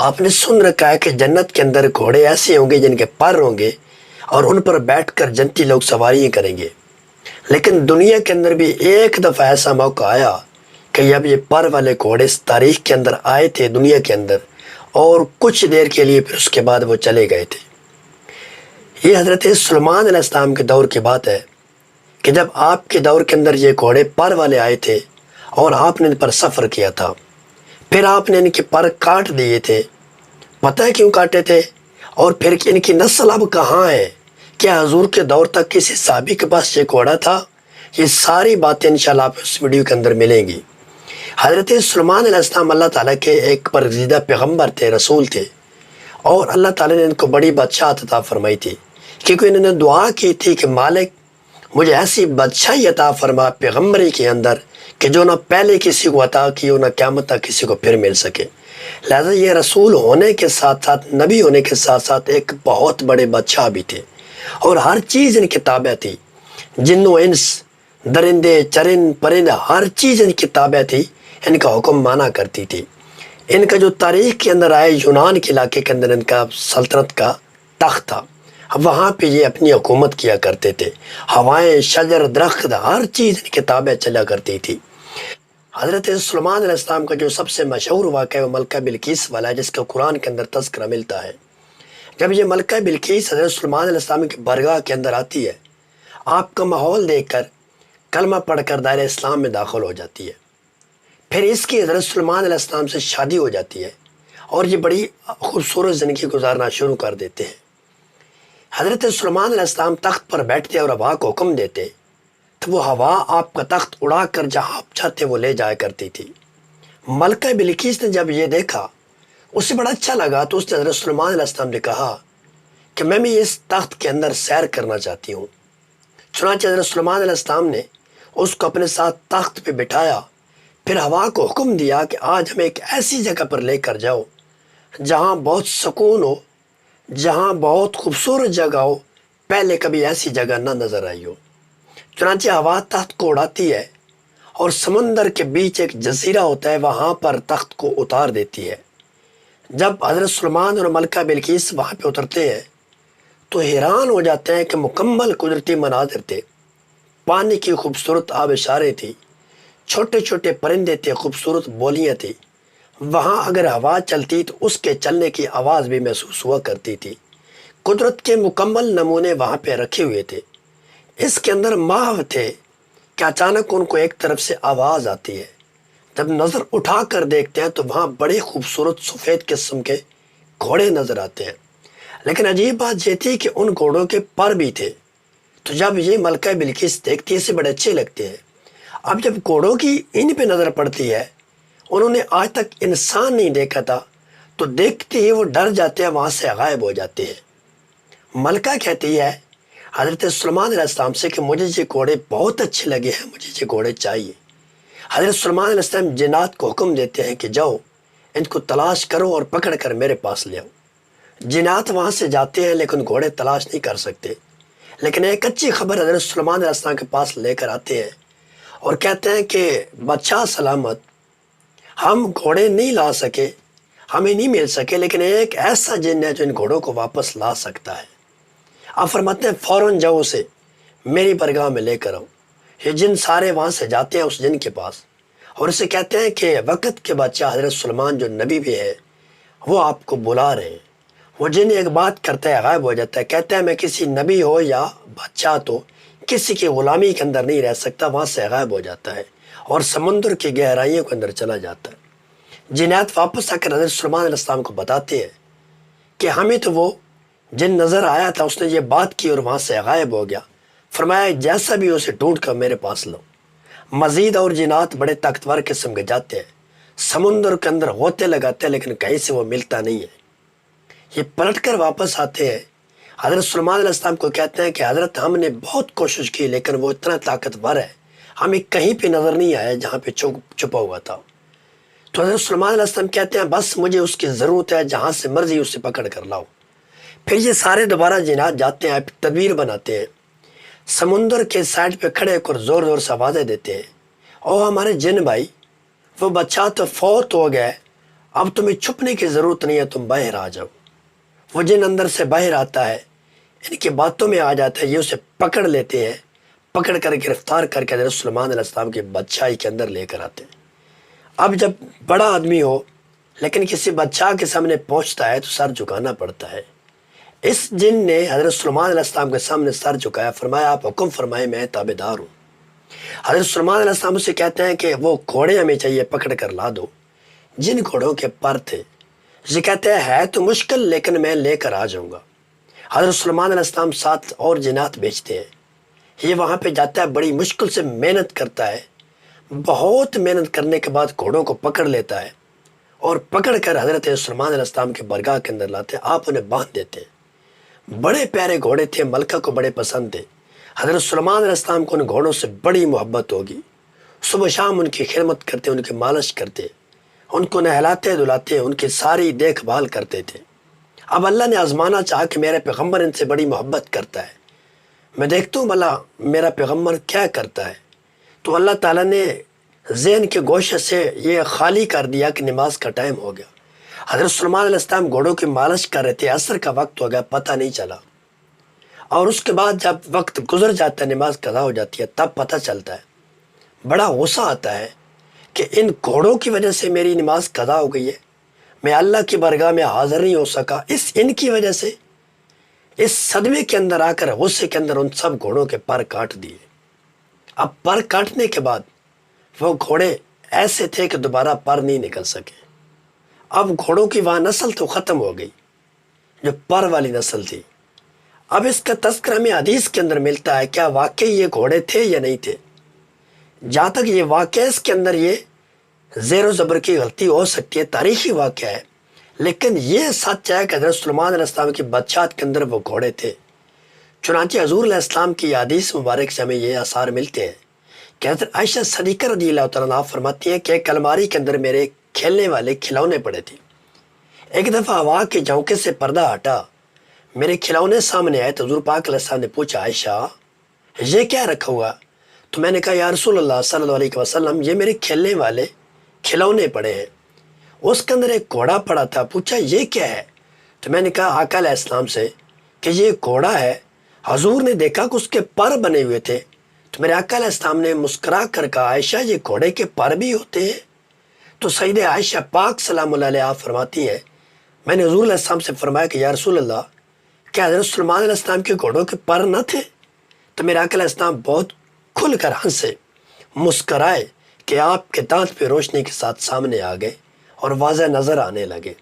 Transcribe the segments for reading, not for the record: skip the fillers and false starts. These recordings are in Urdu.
آپ نے سن رکھا ہے کہ جنت کے اندر گھوڑے ایسے ہوں گے جن کے پر ہوں گے اور ان پر بیٹھ کر جنتی لوگ سواریاں کریں گے، لیکن دنیا کے اندر بھی ایک دفعہ ایسا موقع آیا کہ اب یہ پر والے گھوڑے اس تاریخ کے اندر آئے تھے دنیا کے اندر، اور کچھ دیر کے لیے پھر اس کے بعد وہ چلے گئے تھے۔ یہ حضرت سلیمان علیہ السلام کے دور کی بات ہے کہ جب آپ کے دور کے اندر یہ گھوڑے پر والے آئے تھے اور آپ نے ان پر سفر کیا تھا، پھر آپ نے ان کے پر کاٹ دیے تھے۔ پتہ ہے کیوں کاٹے تھے؟ اور پھر ان کی نسل اب کہاں ہے؟ کیا حضور کے دور تک کسی صحابی کے پاس یہ گھوڑا تھا؟ یہ ساری باتیں انشاءاللہ آپ اس ویڈیو کے اندر ملیں گی۔ حضرت سلیمان علیہ السلام اللہ تعالیٰ کے ایک برگزیدہ پیغمبر تھے، رسول تھے، اور اللہ تعالیٰ نے ان کو بڑی بادشاہت عطا فرمائی تھی، کیونکہ انہوں نے دعا کی تھی کہ مالک مجھے ایسی بادشاہی عطا فرما پیغمبری کے اندر کہ جو نہ پہلے کسی کو عطا کی اور نہ قیامت تک کسی کو پھر مل سکے۔ لہذا یہ رسول ہونے کے ساتھ ساتھ، نبی ہونے کے ساتھ ساتھ ایک بہت بڑے بادشاہ بھی تھے، اور ہر چیز ان کی تابع تھی۔ جن و انس، درندے چرند پرند، ہر چیز ان کی تابع تھی، ان کا حکم مانا کرتی تھی۔ ان کا جو تاریخ کے اندر آئے یونان کے علاقے کے اندر ان کا سلطنت کا تخت تھا، وہاں پہ یہ اپنی حکومت کیا کرتے تھے۔ ہوائیں، شجر، درخت، ہر چیز ان کے تابع چلا کرتی تھی۔ حضرت سلیمان علیہ السلام کا جو سب سے مشہور واقعہ ہے وہ ملکہ بلقیس والا ہے، جس کا قرآن کے اندر تذکرہ ملتا ہے۔ جب یہ ملکہ بلقیس حضرت سلیمان علیہ السلام کی بارگاہ کے اندر آتی ہے، آپ کا ماحول دیکھ کر کلمہ پڑھ کر دائرہ اسلام میں داخل ہو جاتی ہے، پھر اس کی حضرت سلیمان علیہ السلام سے شادی ہو جاتی ہے، اور یہ بڑی خوبصورت زندگی گزارنا شروع کر دیتے ہیں۔ حضرت سلیمان علیہ السلام تخت پر بیٹھتے اور ہوا کو حکم دیتے تو وہ ہوا آپ کا تخت اڑا کر جہاں آپ چاہتے وہ لے جایا کرتی تھی۔ ملکہ بلقیس نے جب یہ دیکھا، اسے بڑا اچھا لگا، تو اس نے حضرت سلیمان علیہ السلام نے کہا کہ میں بھی اس تخت کے اندر سیر کرنا چاہتی ہوں۔ چنانچہ حضرت سلیمان علیہ السلام نے اس کو اپنے ساتھ تخت پہ بٹھایا، پھر ہوا کو حکم دیا کہ آج ہمیں ایک ایسی جگہ پر لے کر جاؤ جہاں بہت سکون ہو، جہاں بہت خوبصورت جگہ ہو، پہلے کبھی ایسی جگہ نہ نظر آئی ہو۔ چنانچہ ہوا تخت کو اڑاتی ہے اور سمندر کے بیچ ایک جزیرہ ہوتا ہے، وہاں پر تخت کو اتار دیتی ہے۔ جب حضرت سلیمان اور ملکہ بلقیس وہاں پہ اترتے ہیں تو حیران ہو جاتے ہیں کہ مکمل قدرتی مناظر تھے، پانی کی خوبصورت آبشاریں تھی، چھوٹے چھوٹے پرندے تھے، خوبصورت بولیاں تھی، وہاں اگر ہوا چلتی تو اس کے چلنے کی آواز بھی محسوس ہوا کرتی تھی۔ قدرت کے مکمل نمونے وہاں پہ رکھے ہوئے تھے۔ اس کے اندر محو تھے کہ اچانک ان کو ایک طرف سے آواز آتی ہے، جب نظر اٹھا کر دیکھتے ہیں تو وہاں بڑے خوبصورت سفید قسم کے گھوڑے نظر آتے ہیں، لیکن عجیب بات یہ تھی کہ ان گھوڑوں کے پر بھی تھے۔ تو جب یہ ملکہ بلقیس دیکھتی ہے، اسے بڑے اچھے لگتے ہیں۔ اب جب گھوڑوں کی ان پہ نظر پڑتی ہے، انہوں نے آج تک انسان نہیں دیکھا تھا، تو دیکھتے ہی وہ ڈر جاتے ہیں، وہاں سے غائب ہو جاتے ہیں۔ ملکہ کہتی ہے حضرت سلیمان علیہ السلام سے کہ مجھے یہ گھوڑے بہت اچھے لگے ہیں، مجھے یہ گھوڑے چاہیے۔ حضرت سلیمان علیہ السلام جنات کو حکم دیتے ہیں کہ جاؤ ان کو تلاش کرو اور پکڑ کر میرے پاس لے آؤ۔ جنات وہاں سے جاتے ہیں لیکن گھوڑے تلاش نہیں کر سکتے، لیکن ایک اچھی خبر حضرت سلیمان علیہ السلام کے پاس لے کر آتے ہیں اور کہتے ہیں کہ بادشاہ سلامت، ہم گھوڑے نہیں لا سکے، ہمیں نہیں مل سکے، لیکن ایک ایسا جن ہے جو ان گھوڑوں کو واپس لا سکتا ہے۔ آپ فرماتے ہیں فوراً جاؤ اسے میری بارگاہ میں لے کر آؤ۔ یہ جن سارے وہاں سے جاتے ہیں اس جن کے پاس، اور اسے کہتے ہیں کہ وقت کے بادشاہ حضرت سلیمان جو نبی بھی ہے وہ آپ کو بلا رہے ہیں۔ وہ جن ایک بات کرتا ہے، غائب ہو جاتا ہے، کہتا ہے میں کسی نبی ہو یا بادشاہ تو کسی کی غلامی کے اندر نہیں رہ سکتا، وہاں سے غائب ہو جاتا ہے اور سمندر کی گہرائیوں کے اندر چلا جاتا ہے۔ جنات واپس آ کر حضرت سلیمان علیہ السلام کو بتاتے ہیں کہ ہمیں تو وہ جن نظر آیا تھا، اس نے یہ بات کی اور وہاں سے غائب ہو گیا۔ فرمایا جیسا بھی اسے ڈھونڈ کر میرے پاس لو۔ مزید اور جنات بڑے طاقتور قسم کے جاتے ہیں، سمندر کے اندر غوطے لگاتے ہیں، لیکن کہیں سے وہ ملتا نہیں ہے۔ یہ پلٹ کر واپس آتے ہیں، حضرت سلیمان علیہ السلام کو کہتے ہیں کہ حضرت ہم نے بہت کوشش کی لیکن وہ اتنا طاقتور ہے، ہمیں کہیں پہ نظر نہیں آیا جہاں پہ چھپا ہوا تھا۔ تو حضرت سلیمان علیہ السلام کہتے ہیں بس مجھے اس کی ضرورت ہے، جہاں سے مرضی اسے پکڑ کر لاؤ۔ پھر یہ سارے دوبارہ جنات جاتے ہیں، تدبیر بناتے ہیں، سمندر کے سائڈ پہ کھڑے کر زور زور سے آوازیں دیتے ہیں، او ہمارے جن بھائی، وہ بچہ تو فوت ہو گیا، اب تمہیں چھپنے کی ضرورت نہیں ہے، تم باہر آ جاؤ۔ وہ جن اندر سے باہر آتا ہے، ان کی باتوں میں آ جاتا ہے، یہ اسے پکڑ لیتے ہیں، پکڑ کر گرفتار کر کے حضرت سلیمان علیہ السلام کی بادشاہی کے اندر لے کر آتے ہیں۔ اب جب بڑا آدمی ہو لیکن کسی بادشاہ کے سامنے پہنچتا ہے تو سر جھکانا پڑتا ہے۔ اس جن نے حضرت سلیمان علیہ السلام کے سامنے سر جھکایا، فرمایا آپ حکم فرمائے، میں تابعدار ہوں۔ حضرت سلیمان علیہ السلام سے کہتے ہیں کہ وہ گھوڑے ہمیں چاہیے، پکڑ کر لا دو۔ جن گھوڑوں کے پر تھے، یہ کہتے ہیں ہے تو مشکل لیکن میں لے کر آ جاؤں گا۔ حضرت سلیمان علیہ السلام ساتھ اور جنات بھیجتے ہیں، یہ وہاں پہ جاتا ہے، بڑی مشکل سے محنت کرتا ہے، بہت محنت کرنے کے بعد گھوڑوں کو پکڑ لیتا ہے اور پکڑ کر حضرت سلیمان علیہ السلام کے برگاہ کے اندر لاتے ہیں، آپ انہیں باندھ دیتے ہیں۔ بڑے پیارے گھوڑے تھے، ملکہ کو بڑے پسند تھے۔ حضرت سلیمان علیہ السلام کو ان گھوڑوں سے بڑی محبت ہوگی، صبح شام ان کی خدمت کرتے، ان کی مالش کرتے، ان کو نہلاتے دلاتے، ان کی ساری دیکھ بھال کرتے تھے۔ اب اللہ نے آزمانا چاہا کہ میرے پیغمبر ان سے بڑی محبت کرتا ہے، میں دیکھتا ہوں بھلا میرا پیغمبر کیا کرتا ہے۔ تو اللہ تعالیٰ نے ذہن کے گوشے سے یہ خالی کر دیا کہ نماز کا ٹائم ہو گیا۔ حضرت سلیمان علیہ السلام گھوڑوں کی مالش کر رہے تھے، عصر کا وقت ہو گیا، پتہ نہیں چلا، اور اس کے بعد جب وقت گزر جاتا ہے، نماز قضا ہو جاتی ہے، تب پتہ چلتا ہے، بڑا غصہ آتا ہے کہ ان گھوڑوں کی وجہ سے میری نماز قضا ہو گئی ہے، میں اللہ کی بارگاہ میں حاضر نہیں ہو سکا، ان کی وجہ سے۔ اس صدمے کے اندر آ کر، غصے کے اندر، ان سب گھوڑوں کے پر کاٹ دیے۔ اب پر کاٹنے کے بعد وہ گھوڑے ایسے تھے کہ دوبارہ پر نہیں نکل سکے۔ اب گھوڑوں کی وہاں نسل تو ختم ہو گئی، جو پر والی نسل تھی۔ اب اس کا تذکرہ ہمیں حدیث کے اندر ملتا ہے، کیا واقعی یہ گھوڑے تھے یا نہیں تھے؟ جہاں تک یہ واقعہ، اس کے اندر یہ زیر و زبر کی غلطی ہو سکتی ہے، تاریخی واقعہ ہے، لیکن یہ سچ ہے کہ حضرت سلیمان علیہ السلام کی بادشاہت کے اندر وہ گھوڑے تھے۔ چنانچہ حضور علیہ السلام کی حدیث مبارک سے ہمیں یہ آثار ملتے ہیں کہ حضرت عائشہ صدیقہ رضی اللہ تعالیٰ عنہا فرماتی ہیں کہ ایک الماری کے اندر میرے کھیلنے والے کھلونے پڑے تھے۔ ایک دفعہ ہوا کے جھونکے سے پردہ ہٹا، میرے کھلونے سامنے آئے، تو حضور پاک علیہ السلام نے پوچھا عائشہ یہ کیا رکھا ہوا؟ تو میں نے کہا یا رسول اللہ صلی اللہ علیہ وسلم، یہ میرے کھیلنے والے کھلونے پڑے ہیں۔ اس کے اندر ایک گھوڑا پڑا تھا، پوچھا یہ کیا ہے؟ تو میں نے کہا آقا علیہ السلام سے کہ یہ گھوڑا ہے۔ حضور نے دیکھا کہ اس کے پر بنے ہوئے تھے، تو میرے آقا علیہ السلام نے مسکرا کر کہا عائشہ یہ گھوڑے کے پر بھی ہوتے ہیں؟ تو سیدہ عائشہ پاک سلام اللہ علیہ آپ فرماتی ہیں میں نے حضور علیہ السلام سے فرمایا کہ یا رسول اللہ، کیا حضرت سلیمان علیہ السلام کے گھوڑوں کے پر نہ تھے؟ تو میرے آقا علیہ السلام بہت کھل کر ہنسے، مسکرائے کہ آپ کے دانت پہ روشنی کے ساتھ سامنے آ گئے اور واضح نظر آنے لگے۔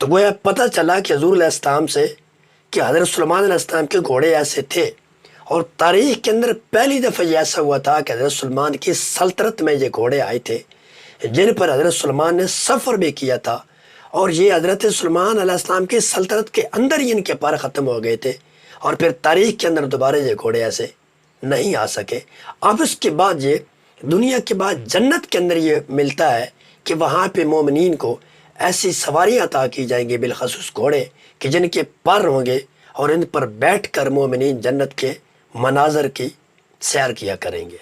تو گویا پتہ چلا کہ حضور علیہ السلام سے کہ حضرت سلیمان علیہ السلام کے گھوڑے ایسے تھے، اور تاریخ کے اندر پہلی دفعہ یہ ایسا ہوا تھا کہ حضرت سلیمان کی سلطنت میں یہ گھوڑے آئے تھے، جن پر حضرت سلیمان نے سفر بھی کیا تھا، اور یہ حضرت سلیمان علیہ السلام کی سلطنت کے اندر ہی ان کے پر ختم ہو گئے تھے، اور پھر تاریخ کے اندر دوبارہ یہ گھوڑے ایسے نہیں آ سکے۔ اب اس کے بعد یہ دنیا کے بعد جنت کے اندر یہ ملتا ہے کہ وہاں پہ مومنین کو ایسی سواریاں عطا کی جائیں گی، بالخصوص گھوڑے کہ جن کے پر ہوں گے، اور ان پر بیٹھ کر مومنین جنت کے مناظر کی سیر کیا کریں گے۔